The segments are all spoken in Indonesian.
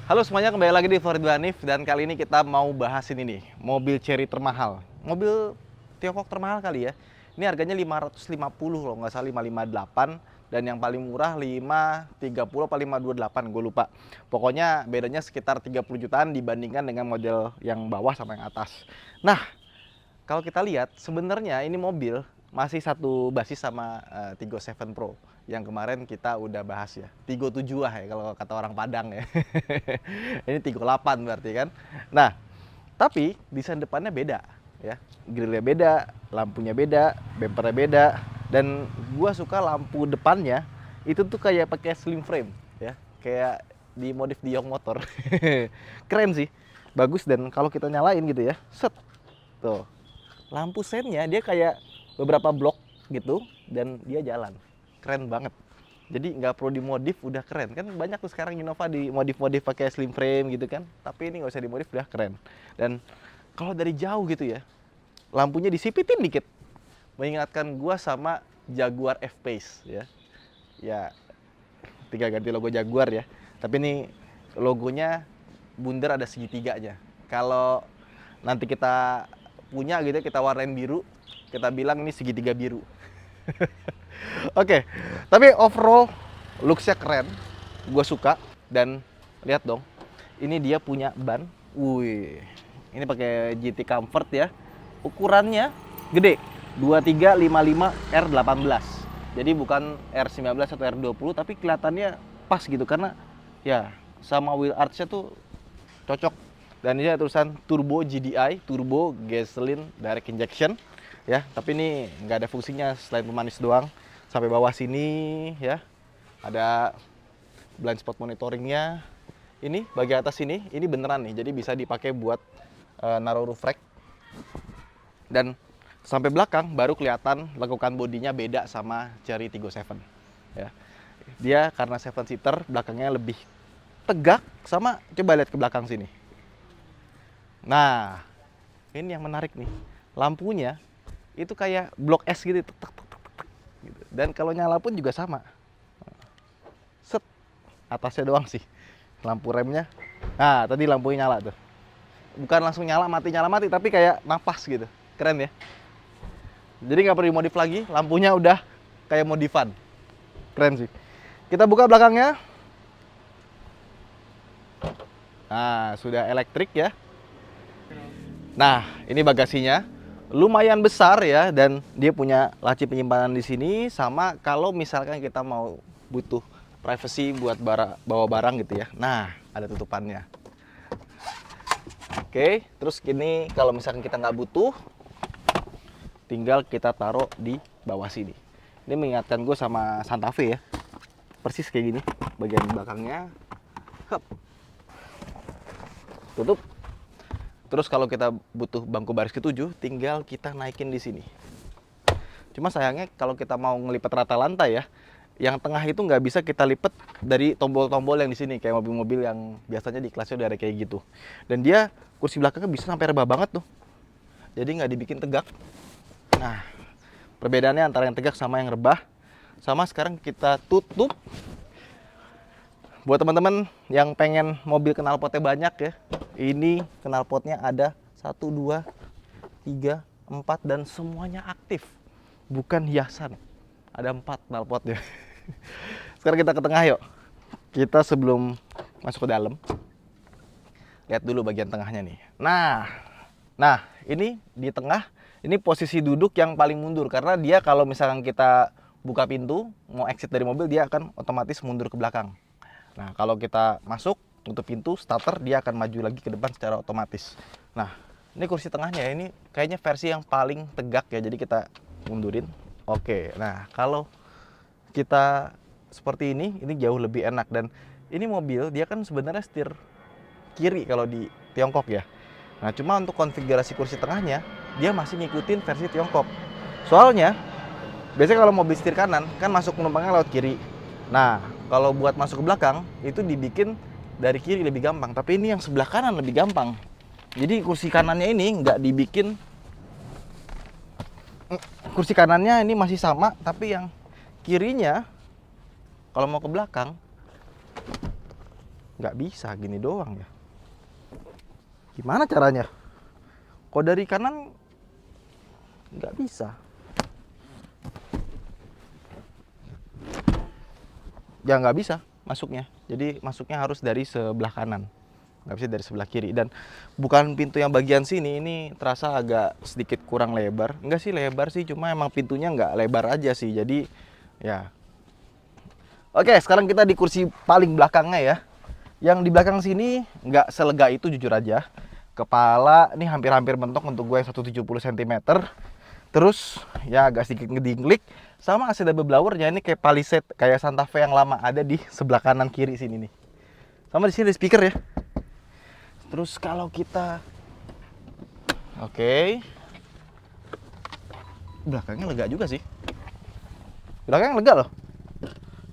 Halo semuanya, kembali lagi di Florid Hanif dan kali ini kita mau bahas ini nih, mobil Chery termahal. Mobil Tiongkok termahal kali ya. Ini harganya 550 loh, nggak salah 558 dan yang paling murah 530 apa 528, gue lupa. Pokoknya bedanya sekitar 30 jutaan dibandingkan dengan model yang bawah sama yang atas. Nah, kalau kita lihat sebenarnya ini mobil masih satu basis sama Tigo 7 Pro yang kemarin kita udah bahas ya. Tigo 7 ya kalau kata orang Padang ya. Ini Tigo 8 berarti kan. Nah, tapi desain depannya beda ya. Grillnya beda, lampunya beda, bumpernya beda, dan gua suka lampu depannya itu tuh kayak pakai slim frame ya. Kayak di modif di Young Motor. Keren sih. Bagus, dan kalau kita nyalain gitu ya. Set. Tuh, lampu sennya dia kayak beberapa blok gitu dan dia jalan. Keren banget. Jadi nggak perlu dimodif udah keren. Kan banyak tuh sekarang Innova dimodif-modif pakai slim frame gitu kan. Tapi ini nggak usah dimodif udah keren. Dan kalau dari jauh gitu ya, lampunya disipitin dikit. Mengingatkan gua sama Jaguar F-Pace ya. Ya, tinggal ganti logo Jaguar ya. Tapi ini logonya bundar ada segitiganya. Kalau nanti kita punya gitu ya, kita warnain biru, kita bilang ini segitiga biru. Oke, tapi overall looks-nya keren, gue suka. Dan lihat dong, ini dia punya ban, wih, ini pakai GT Comfort ya, ukurannya gede, 2355 R18. Jadi bukan R19 atau R20, tapi kelihatannya pas gitu karena ya sama wheel arch-nya tuh cocok. Dan ini ada tulisan Turbo GDI, Turbo Gasoline Direct Injection ya, tapi ini nggak ada fungsinya selain pemanis doang. Sampai bawah sini ya ada blind spot monitoringnya. Ini bagian atas ini beneran nih, jadi bisa dipakai buat naruh roof rack. Dan sampai belakang baru kelihatan lekukan bodinya beda sama Chery Tiggo 7 ya. Dia karena 7 seater, belakangnya lebih tegak, sama coba lihat ke belakang sini. Nah, ini yang menarik nih. Lampunya itu kayak blok S gitu, tek, tek, tek, tek, tek, gitu. Dan kalau nyala pun juga sama. Set, atasnya doang sih lampu remnya. Nah, tadi lampunya nyala tuh. Bukan langsung nyala mati, tapi kayak napas gitu. Keren ya. Jadi nggak perlu dimodif lagi, lampunya udah kayak modifan. Keren sih. Kita buka belakangnya. Nah, sudah elektrik ya. Nah, ini bagasinya lumayan besar ya, dan dia punya laci penyimpanan di sini. Sama kalau misalkan kita mau butuh privacy buat bawa barang gitu ya. Nah, ada tutupannya. Oke, terus gini kalau misalkan kita nggak butuh, tinggal kita taruh di bawah sini. Ini mengingatkan gue sama Santa Fe ya. Persis kayak gini bagian belakangnya. Hup. Tutup. Terus kalau kita butuh bangku baris ke-7, tinggal kita naikin di sini. Cuma sayangnya kalau kita mau ngelipat rata lantai ya, yang tengah itu nggak bisa kita lipat dari tombol-tombol yang di sini kayak mobil-mobil yang biasanya di kelasnya udah ada kayak gitu. Dan dia kursi belakangnya bisa sampai rebah banget tuh. Jadi nggak dibikin tegak. Nah, perbedaannya antara yang tegak sama yang rebah. Sama sekarang kita tutup. Buat teman-teman yang pengen mobil knalpotnya banyak ya, ini knalpotnya ada 1, 2, 3, 4 dan semuanya aktif. Bukan hiasan. Ada 4 knalpotnya. Sekarang kita ke tengah yuk. Kita sebelum masuk ke dalam, lihat dulu bagian tengahnya nih. Nah, ini di tengah, ini posisi duduk yang paling mundur. Karena dia kalau misalkan kita buka pintu, mau exit dari mobil, dia akan otomatis mundur ke belakang. Nah, kalau kita masuk, tutup pintu, starter, dia akan maju lagi ke depan secara otomatis. Nah, ini kursi tengahnya, ini kayaknya versi yang paling tegak ya, jadi kita mundurin. Oke, nah kalau kita seperti ini jauh lebih enak. Dan ini mobil, dia kan sebenarnya setir kiri kalau di Tiongkok ya. Nah, cuma untuk konfigurasi kursi tengahnya, dia masih ngikutin versi Tiongkok. Soalnya, biasanya kalau mobil setir kanan, kan masuk penumpangnya lewat kiri. Nah, kalau buat masuk ke belakang, itu dibikin dari kiri lebih gampang. Tapi ini yang sebelah kanan lebih gampang. Jadi kursi kanannya ini nggak dibikin... Kursi kanannya ini masih sama, tapi yang kirinya, kalau mau ke belakang, Nggak bisa gini doang ya. Gimana caranya? Kok dari kanan nggak bisa? Ya nggak bisa masuknya. Jadi masuknya harus dari sebelah kanan, nggak bisa dari sebelah kiri. Dan bukan pintu yang bagian sini, ini terasa agak sedikit kurang lebar. Enggak sih, lebar sih, cuma emang pintunya nggak lebar aja sih. Jadi ya. Oke, sekarang kita di kursi paling belakangnya ya. Yang di belakang sini nggak selega itu jujur aja. Kepala ini hampir-hampir mentok untuk gue yang 170 cm. Terus ya agak sedikit ngedinglik. Sama AC double blowernya ini kayak Palisade, kayak Santa Fe yang lama, ada di sebelah kanan kiri sini nih. Sama di sini ada speaker ya. Terus kalau kita belakangnya lega juga sih. Belakangnya lega loh.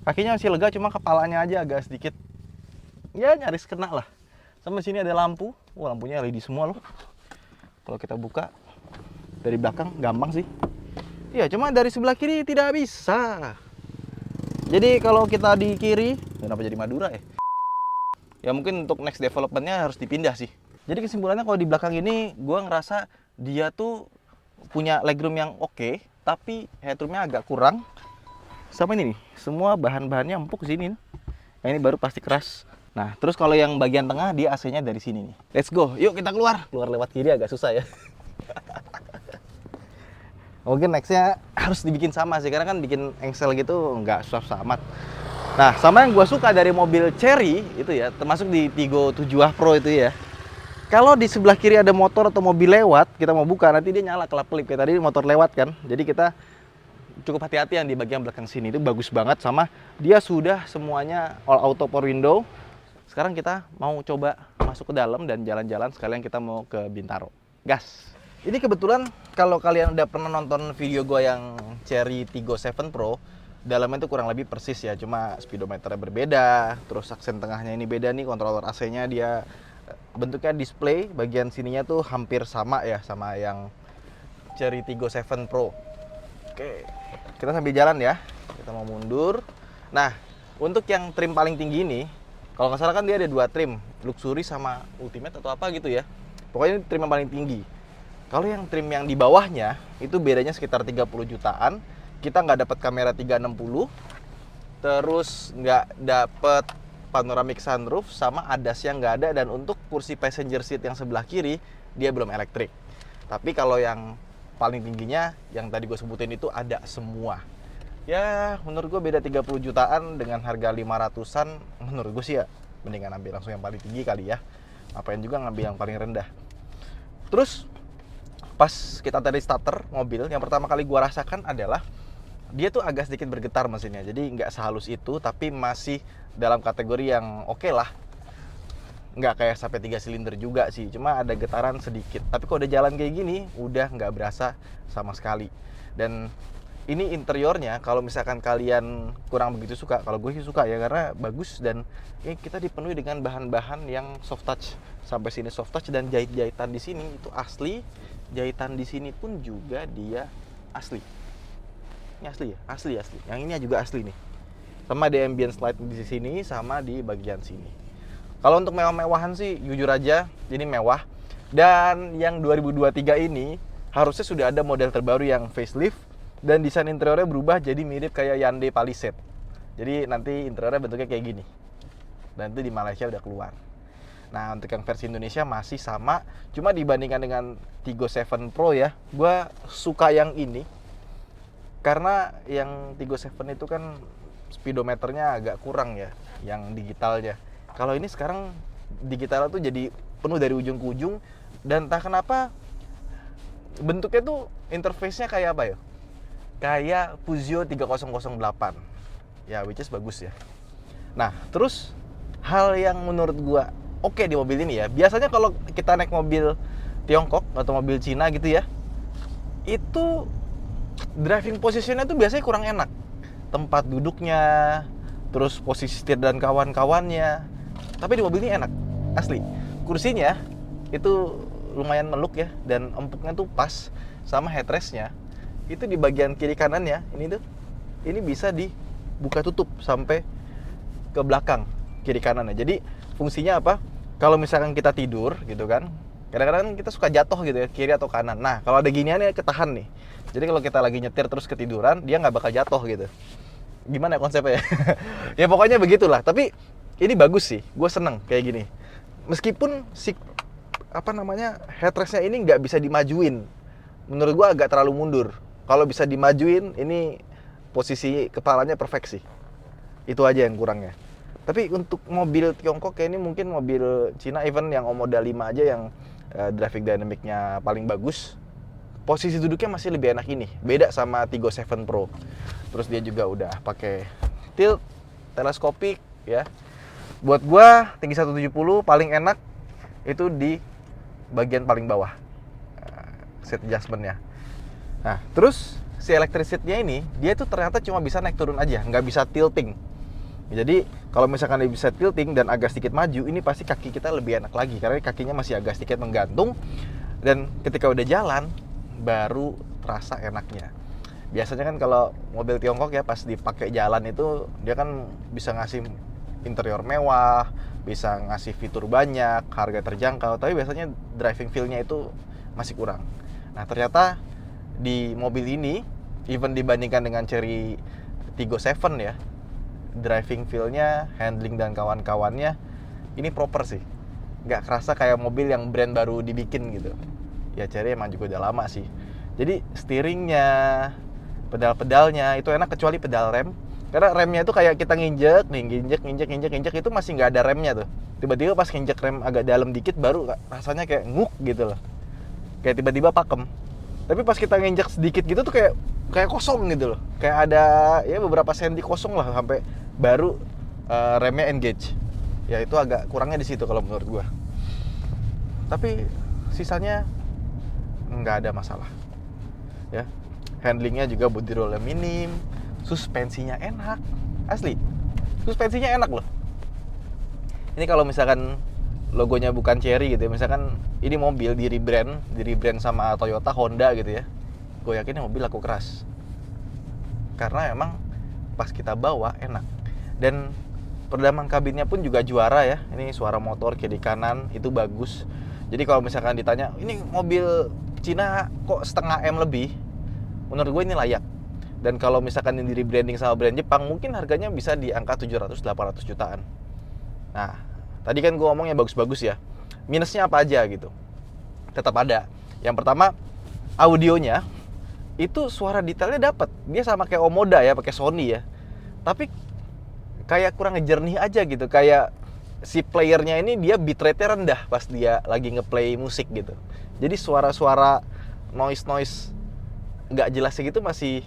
Kakinya masih lega, cuma kepalanya aja agak sedikit ya nyaris kena lah. Sama di sini ada lampu. Wah, lampunya LED semua loh. Kalau kita buka dari belakang gampang sih. Iya, cuma dari sebelah kiri tidak bisa. Jadi kalau kita di kiri, kenapa jadi Madura ya? Ya mungkin untuk next developmentnya harus dipindah sih. Jadi kesimpulannya kalau di belakang ini, gue ngerasa dia tuh punya legroom yang oke, tapi headroomnya agak kurang. Sama ini nih, semua bahan-bahannya empuk sini. Nah, ini baru plastik keras. Nah, terus kalau yang bagian tengah, dia AC-nya dari sini nih. Let's go, yuk kita keluar. Keluar lewat kiri agak susah ya. Mungkin nextnya harus dibikin sama sih, karena kan bikin engsel gitu nggak susah amat. Nah, sama yang gue suka dari mobil Chery itu ya, termasuk di Tigo 7 Pro itu ya. Kalau di sebelah kiri ada motor atau mobil lewat, kita mau buka, nanti dia nyala kelap-kelip. Kayak tadi motor lewat kan, jadi kita cukup hati-hati yang di bagian belakang sini. Itu bagus banget, sama dia sudah semuanya all auto power window. Sekarang kita mau coba masuk ke dalam dan jalan-jalan, sekalian kita mau ke Bintaro. Gas! Ini kebetulan kalau kalian udah pernah nonton video gue yang Chery Tiggo 7 Pro, dalamnya itu kurang lebih persis ya, cuma speedometernya berbeda, terus aksen tengahnya ini beda nih, kontroler AC-nya dia bentuknya display, bagian sininya tuh hampir sama ya sama yang Chery Tiggo 7 Pro. Oke, kita sambil jalan ya, kita mau mundur. Nah, untuk yang trim paling tinggi ini, kalau nggak salah kan dia ada 2 trim, luxury sama ultimate atau apa gitu ya. Pokoknya ini trim yang paling tinggi. Kalau yang trim yang di bawahnya, itu bedanya sekitar 30 jutaan. Kita nggak dapat kamera 360, terus nggak dapat panoramic sunroof, sama ADAS yang nggak ada, dan untuk kursi passenger seat yang sebelah kiri, dia belum elektrik. Tapi kalau yang paling tingginya, yang tadi gue sebutin itu ada semua. Ya, menurut gue beda 30 jutaan dengan harga 500-an, menurut gue sih ya, mendingan ambil langsung yang paling tinggi kali ya. Ngapain juga ngambil yang paling rendah. Terus, pas kita tadi starter mobil, yang pertama kali gua rasakan adalah dia tuh agak sedikit bergetar mesinnya. Jadi nggak sehalus itu, tapi masih dalam kategori yang oke lah. Nggak kayak sampai 3 silinder juga sih, cuma ada getaran sedikit. Tapi kalau udah jalan kayak gini, udah nggak berasa sama sekali. Dan ini interiornya, kalau misalkan kalian kurang begitu suka, kalau gue sih suka ya, karena bagus dan kita dipenuhi dengan bahan-bahan yang soft touch. Sampai sini soft touch, dan jahit-jahitan di sini itu asli. Jahitan di sini pun juga dia asli. Ini asli ya? Asli. Yang ini juga asli nih. Sama di ambient light di sini, sama di bagian sini. Kalau untuk mewah-mewahan sih, jujur aja, ini mewah. Dan yang 2023 ini, harusnya sudah ada model terbaru yang facelift. Dan desain interiornya berubah jadi mirip kayak Hyundai Palisade. Jadi nanti interiornya bentuknya kayak gini. Dan itu di Malaysia udah keluar. Nah, untuk yang versi Indonesia masih sama, cuma dibandingkan dengan Tiggo 7 Pro ya, gue suka yang ini. Karena yang Tiggo 7 itu kan speedometernya agak kurang ya, yang digitalnya. Kalau ini sekarang digital tuh jadi penuh dari ujung ke ujung, dan entah kenapa bentuknya tuh interface-nya kayak apa ya? Kayak Peugeot 3008. Ya, which is bagus ya. Nah, terus hal yang menurut gue oke di mobil ini ya, biasanya kalau kita naik mobil Tiongkok atau mobil Cina gitu ya, itu driving positionnya tuh biasanya kurang enak. Tempat duduknya, terus posisi setir dan kawan-kawannya. Tapi di mobil ini enak, asli. Kursinya itu lumayan meluk ya, dan empuknya tuh pas, sama headrestnya. Itu di bagian kiri kanannya, ini bisa dibuka tutup sampai ke belakang kiri kanannya. Jadi fungsinya apa? Kalau misalkan kita tidur gitu kan, kadang-kadang kita suka jatuh gitu ya, kiri atau kanan. Nah, kalau ada ginian ya ketahan nih. Jadi kalau kita lagi nyetir terus ketiduran, dia nggak bakal jatuh gitu. Gimana ya konsepnya ya? Ya pokoknya begitulah. Tapi ini bagus sih, gue seneng kayak gini. Meskipun si headrestnya ini nggak bisa dimajuin. Menurut gue agak terlalu mundur. Kalau bisa dimajuin, ini posisi kepalanya perfect sih. Itu aja yang kurangnya. Tapi untuk mobil Tiongkok kayak ini mungkin mobil Cina, even yang Omoda 5 aja yang driving dynamic-nya paling bagus, posisi duduknya masih lebih enak ini. Beda sama Tigo 7 Pro. Terus dia juga udah pakai tilt, teleskopik ya. Buat gua tinggi 170 paling enak itu di bagian paling bawah. Seat adjustment-nya. Nah, terus si electric seat-nya ini, dia tuh ternyata cuma bisa naik turun aja, nggak bisa tilting. Jadi kalau misalkan dia bisa tilting dan agak sedikit maju, ini pasti kaki kita lebih enak lagi karena kakinya masih agak sedikit menggantung, dan ketika udah jalan baru terasa enaknya. Biasanya kan kalau mobil Tiongkok ya pas dipakai jalan itu dia kan bisa ngasih interior mewah, bisa ngasih fitur banyak, harga terjangkau, tapi biasanya driving feel-nya itu masih kurang. Nah, ternyata di mobil ini, even dibandingkan dengan Chery Tiggo 7 ya, driving feel-nya, handling dan kawan-kawannya ini proper sih. Nggak kerasa kayak mobil yang brand baru dibikin gitu. Ya Chery emang juga udah lama sih. Jadi steeringnya, pedal-pedalnya itu enak kecuali pedal rem. Karena remnya itu kayak kita nginjek itu masih nggak ada remnya tuh. Tiba-tiba pas nginjek rem agak dalam dikit baru rasanya kayak nguk gitu loh. Kayak tiba-tiba pakem. Tapi pas kita nginjek sedikit gitu tuh kayak kosong gitu loh. Kayak ada ya beberapa senti kosong lah sampai baru remnya engage. Ya itu agak kurangnya di situ kalau menurut gua. Tapi sisanya nggak ada masalah. Ya. Handlingnya juga body rollnya minim, suspensinya enak. Asli. Suspensinya enak loh. Ini kalau misalkan logonya bukan Chery gitu ya, misalkan ini mobil di rebrand sama Toyota, Honda gitu ya, gue yakin ini mobil laku keras karena emang pas kita bawa enak. Dan peredaman kabinnya pun juga juara ya. Ini suara motor kiri kanan itu bagus. Jadi kalau misalkan ditanya ini mobil Cina kok setengah M lebih, menurut gue ini layak. Dan kalau misalkan ini rebranding sama brand Jepang, mungkin harganya bisa di angka 700-800 jutaan. Nah, tadi kan gue ngomongnya bagus-bagus ya. Minusnya apa aja gitu? Tetap ada. Yang pertama, audionya itu suara detailnya dapat. Dia sama kayak Omoda ya, pakai Sony ya. Tapi kayak kurang ngejernih aja gitu. Kayak si playernya ini dia bitrate-nya rendah pas dia lagi ngeplay musik gitu. Jadi suara-suara noise nggak jelas gitu masih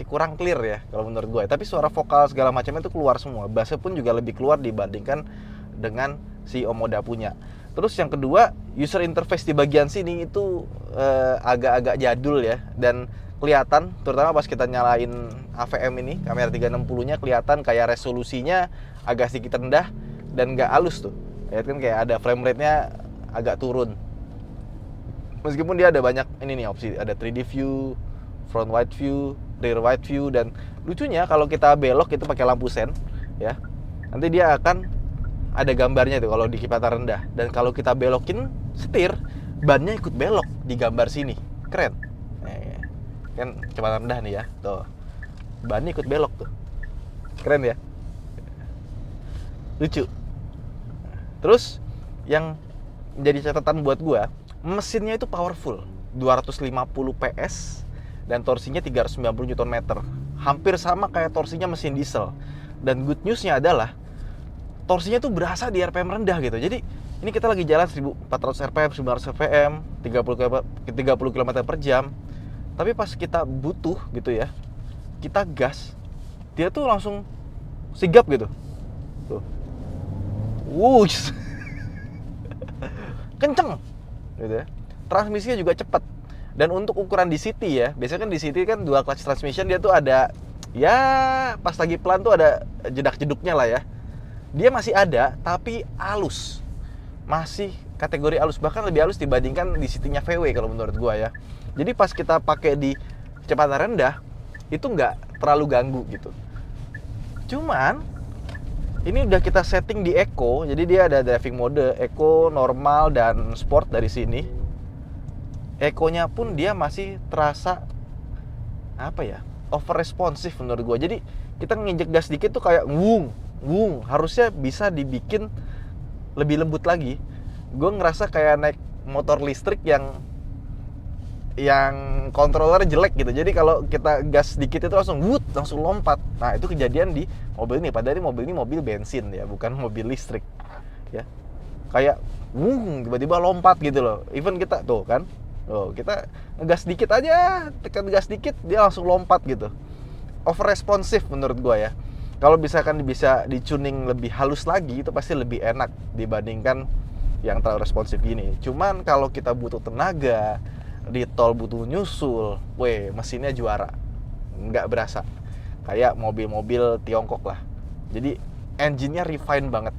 kurang clear ya kalau menurut gue. Tapi suara vokal segala macamnya itu keluar semua. Bassnya pun juga lebih keluar dibandingkan dengan si Omoda punya. Terus yang kedua, user interface di bagian sini itu agak-agak jadul ya. Dan kelihatan, terutama pas kita nyalain AVM ini, kamera 360-nya kelihatan kayak resolusinya agak sedikit rendah dan nggak halus tuh. Ya kan kayak ada frame rate-nya agak turun. Meskipun dia ada banyak ini nih opsi, ada 3D view, front wide view, rear wide view, dan lucunya kalau kita belok itu pakai lampu sen ya. Nanti dia akan ada gambarnya tuh kalau di kecepatan rendah. Dan kalau kita belokin setir, bannya ikut belok di gambar sini. Keren. Kan kecepatan rendah nih ya. Tuh. Bannya ikut belok tuh. Keren ya. Lucu. Terus yang menjadi catatan buat gua, mesinnya itu powerful. 250 PS dan torsinya 390 Nm. Hampir sama kayak torsinya mesin diesel. Dan good newsnya adalah torsinya tuh berasa di RPM rendah gitu. Jadi ini kita lagi jalan 1400 RPM, 1900 RPM, 30 km per jam. Tapi pas kita butuh gitu ya, kita gas, dia tuh langsung sigap gitu. Tuh. Wush. Kenceng gitu ya. Transmisinya juga cepat. Dan untuk ukuran di city ya, biasanya kan di city kan dual clutch transmission, dia tuh ada ya pas lagi pelan tuh ada jedak-jeduknya lah ya. Dia masih ada, tapi halus. Masih kategori halus, bahkan lebih halus dibandingkan di city-nya VW kalau menurut gua ya. Jadi pas kita pakai di kecepatan rendah, itu nggak terlalu ganggu gitu. Cuman, Ini udah kita setting di Eco, jadi dia ada driving mode Eco, normal, dan sport dari sini. Eco-nya pun dia masih terasa apa ya, over responsive menurut gue. Jadi kita nginjek gas dikit tuh kayak wung, harusnya bisa dibikin lebih lembut lagi. Gue ngerasa kayak naik motor listrik yang kontroler jelek gitu. Jadi kalau kita gas dikit itu langsung lompat. Nah, itu kejadian di mobil ini. Padahal mobil ini mobil bensin ya, bukan mobil listrik. Ya. Kayak tiba-tiba lompat gitu loh. Even kita tuh kan. Tuh, kita ngegas dikit aja, tekan gas dikit dia langsung lompat gitu. Over responsive menurut gua ya. Kalau misalkan bisa di-tuning lebih halus lagi itu pasti lebih enak dibandingkan yang terlalu responsif gini. Cuman kalau kita butuh tenaga, di tol butuh nyusul, mesinnya juara, nggak berasa kayak mobil-mobil Tiongkok lah. Jadi engine-nya refine banget.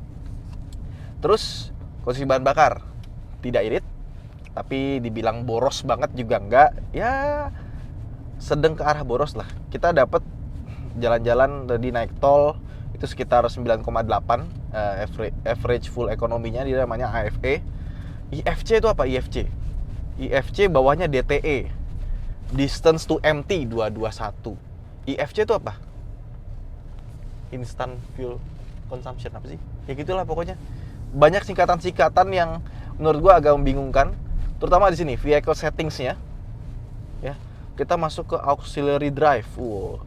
Terus konsumsi bahan bakar tidak irit, tapi dibilang boros banget juga enggak, ya sedang ke arah boros lah. Kita dapat jalan-jalan tadi naik tol itu sekitar 9,8 average full ekonominya, dia namanya AFE. IFC itu apa? IFC bawahnya DTE, distance to empty 221. IFC itu apa? Instant fuel consumption apa sih? Ya gitulah pokoknya. Banyak singkatan-singkatan yang menurut gua agak membingungkan, terutama di sini vehicle settings-nya. Ya, kita masuk ke auxiliary drive.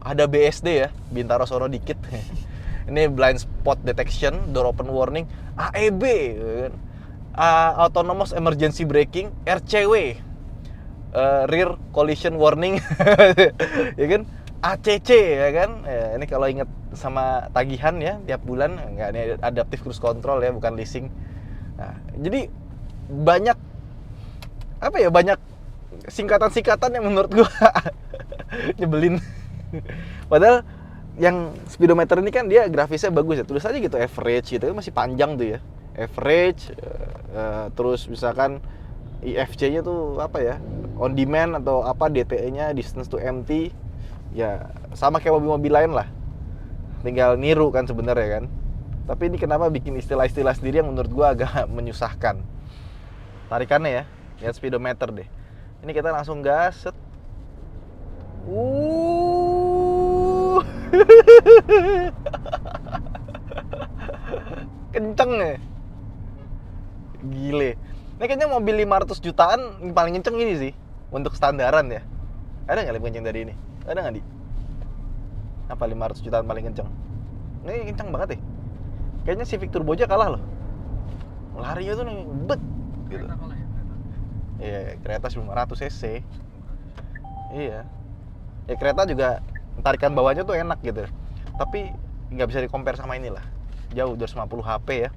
Ada BSD ya, bintaro soro dikit. Ini blind spot detection, door open warning, AEB, kan? Autonomous emergency braking, RCW, rear collision warning, ya kan, ACC ya kan. Ini kalau inget sama tagihan ya tiap bulan, nggak, ini adaptive cruise control ya, bukan leasing. Nah, jadi banyak banyak singkatan-singkatan yang menurut gua nyebelin. Padahal yang speedometer ini kan dia grafisnya bagus ya, tulis aja gitu average gitu, masih panjang tuh ya. Average, terus misalkan IFC-nya tuh on demand atau DTE-nya distance to empty, ya sama kayak mobil-mobil lain lah, tinggal niru kan sebenarnya kan. Tapi ini kenapa bikin istilah-istilah sendiri yang menurut gua agak menyusahkan. Tarikannya ya, lihat speedometer deh. Ini kita langsung gas, set. Kenceng ya, gile. Ini kayaknya mobil 500 jutaan yang paling kenceng ini sih untuk standaran ya. Ada nggak lebih kenceng dari ini? Ada nggak di? Apa 500 jutaan paling kenceng? Ini kenceng banget ya. Kayaknya Civic Turbo aja kalah loh. Larinya tuh nih bet gitu. Iya, kereta 500 cc. Iya. Ya kereta juga tarikan bawahnya tuh enak gitu. Tapi nggak bisa di-compare sama inilah. Jauh 250 HP ya.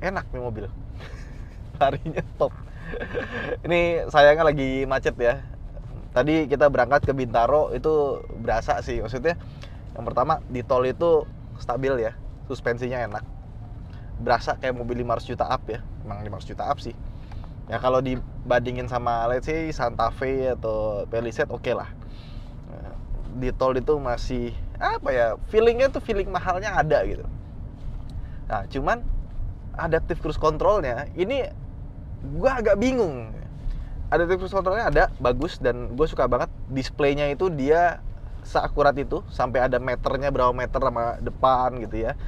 Enak nih mobil. Larinya top. Ini sayangnya lagi macet ya. Tadi kita berangkat ke Bintaro itu berasa sih. Maksudnya yang pertama di tol itu stabil ya. Suspensinya enak. Berasa kayak mobil 500 juta up ya. Emang 500 juta up sih. Ya kalau dibandingin sama let's say Santa Fe atau Palisade oke lah. Di tol itu masih feelingnya tuh feeling mahalnya ada gitu. Nah cuman adaptive cruise controlnya ini gue agak bingung. Adaptive cruise controlnya ada, bagus, dan gue suka banget. Displaynya itu dia seakurat itu, sampai ada meternya berapa meter sama depan gitu ya.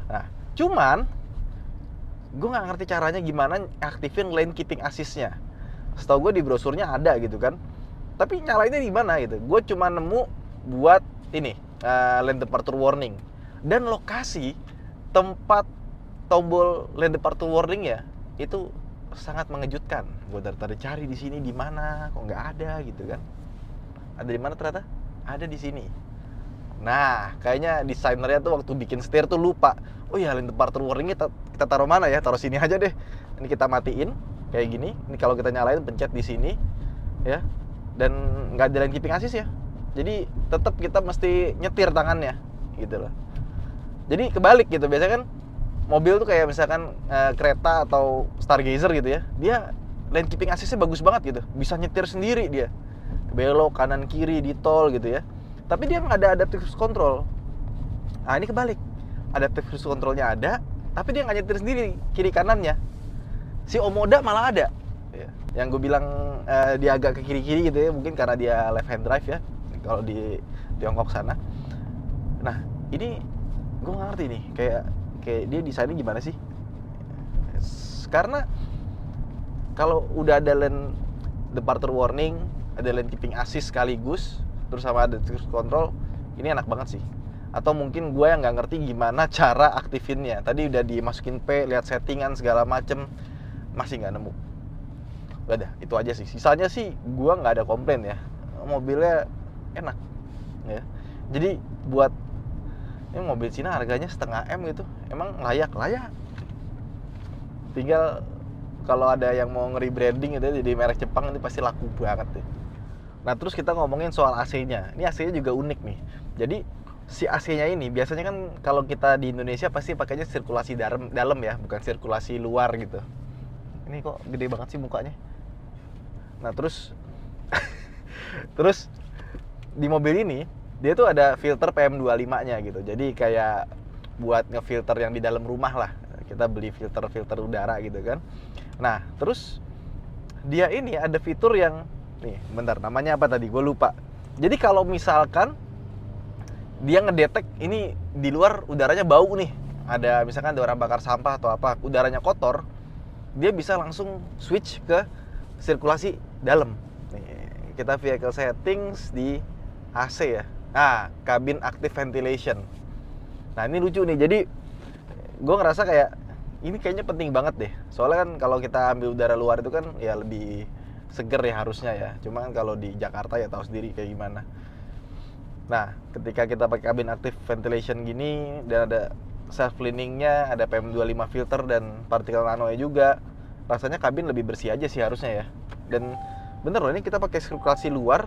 Nah cuman gue nggak ngerti caranya gimana aktifin lane keeping assist-nya. Setahu gue di brosurnya ada gitu kan, tapi nyalainnya di mana gitu. Gue cuma nemu buat ini lane departure warning, dan lokasi tempat tombol lane departure warning ya itu sangat mengejutkan. Gue tadi cari di sini di mana, kok nggak ada gitu kan. Ada di mana ternyata? Ada di sini. Nah, kayaknya desainernya tuh waktu bikin setir tuh lupa. Oh iya, lane departure warning-nya kita taruh mana ya? Taruh sini aja deh. Ini kita matiin kayak gini. Ini kalau kita nyalain pencet di sini ya. Dan nggak ada lane keeping assist ya. Jadi tetap kita mesti nyetir tangannya gitu loh. Jadi kebalik gitu. Biasanya kan mobil tuh kayak misalkan kereta atau Stargazer gitu ya. Dia lane keeping assist-nya bagus banget gitu. Bisa nyetir sendiri dia. Belok kanan kiri di tol gitu ya. Tapi dia nggak ada adaptive cruise control. Nah ini kebalik. adaptive cruise controlnya ada, tapi dia nggak nyetir sendiri kiri kanannya. Si Omoda malah ada. Ya. Yang gue bilang dia agak ke kiri-kiri gitu ya, mungkin karena dia left hand drive ya, kalau di Tiongkok sana. Nah, ini gue nggak ngerti nih, kayak dia desainnya gimana sih? Karena kalau udah ada lane departure warning, ada lane keeping assist sekaligus, terus sama ada cruise control, ini enak banget sih. Atau mungkin gue yang nggak ngerti gimana cara aktifinnya. Tadi udah dimasukin P, lihat settingan segala macem, masih nggak nemu. Udah, itu aja sih. Sisanya sih gue nggak ada komplain ya. Mobilnya enak, ya. Jadi buat ini mobil Cina harganya 0,5 M gitu, emang layak. Tinggal kalau ada yang mau nge-rebranding gitu jadi merek Jepang, ini pasti laku banget deh. Nah, terus kita ngomongin soal AC-nya. Ini AC-nya juga unik nih. Jadi si AC-nya ini biasanya kan kalau kita di Indonesia pasti pakainya sirkulasi dalam ya, bukan sirkulasi luar gitu. Ini kok gede banget sih mukanya. Nah, terus terus di mobil ini dia tuh ada filter PM25-nya gitu. Jadi kayak buat ngefilter yang di dalam rumah lah. Kita beli filter udara gitu kan. Nah, terus dia ini ada fitur yang nih, bentar, namanya apa tadi? Gue lupa. Jadi kalau misalkan dia ngedetek ini di luar udaranya bau nih, ada misalkan ada orang bakar sampah atau apa, udaranya kotor, dia bisa langsung switch ke sirkulasi dalam. Nih, kita vehicle settings di AC ya. Nah, cabin active ventilation. Nah, ini lucu nih. Jadi gue ngerasa kayak ini kayaknya penting banget deh. Soalnya kan kalau kita ambil udara luar itu kan ya lebih seger ya harusnya ya. Cuma kan kalau di Jakarta ya tahu sendiri kayak gimana. Nah, ketika kita pakai cabin active ventilation gini dan ada self cleaningnya, ada PM25 filter dan partikel nanonya juga, rasanya kabin lebih bersih aja sih harusnya ya. Dan bener loh, ini kita pakai sirkulasi luar,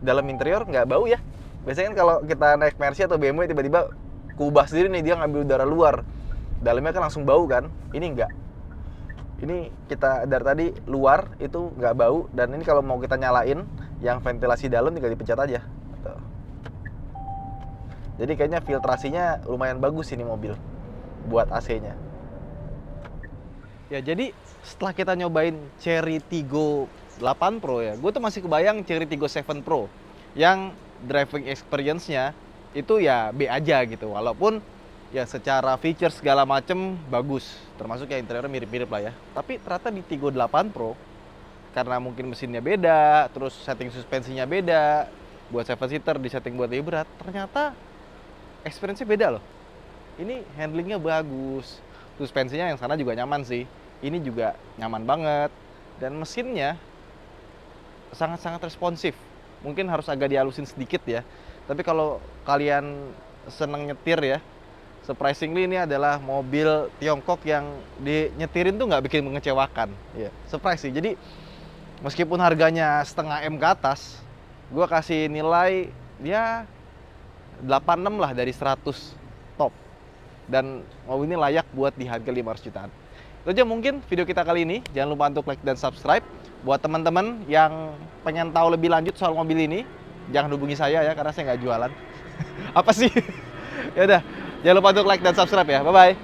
dalam interior nggak bau ya. Biasanya kan kalau kita naik Mercy atau BMW tiba-tiba kubah sendiri nih, dia ngambil udara luar, dalamnya kan langsung bau kan. Ini enggak. Ini kita dari tadi luar itu nggak bau, dan ini kalau mau kita nyalain yang ventilasi dalam tinggal dipencet aja. Tuh. Jadi kayaknya filtrasinya lumayan bagus ini mobil buat AC-nya. Ya, jadi setelah kita nyobain Chery Tiggo 8 Pro ya, gue tuh masih kebayang Chery Tiggo 7 Pro yang driving experience-nya itu ya B aja gitu, walaupun ya secara feature segala macem bagus, termasuk ya interiornya mirip-mirip lah ya. Tapi ternyata di Tiggo 8 Pro, karena mungkin mesinnya beda, terus setting suspensinya beda, buat 7 seater di setting buat lebih berat, ternyata experience-nya beda loh. Ini handlingnya bagus, suspensinya yang sana juga nyaman sih, ini juga nyaman banget, dan mesinnya sangat-sangat responsif. Mungkin harus agak dihalusin sedikit ya, tapi kalau kalian seneng nyetir ya, surprisingly ini adalah mobil Tiongkok yang dinyetirin tuh nggak bikin mengecewakan ya. Surprise sih. Jadi meskipun harganya 0,5 M ke atas, gue kasih nilai ya 86 lah dari 100 top, dan mobil ini layak buat di harga 500 jutaan. Itu aja mungkin video kita kali ini. Jangan lupa untuk like dan subscribe. Buat teman-teman yang pengen tahu lebih lanjut soal mobil ini, jangan hubungi saya ya, karena saya nggak jualan. Apa sih? Ya udah, jangan lupa untuk like dan subscribe ya. Bye-bye.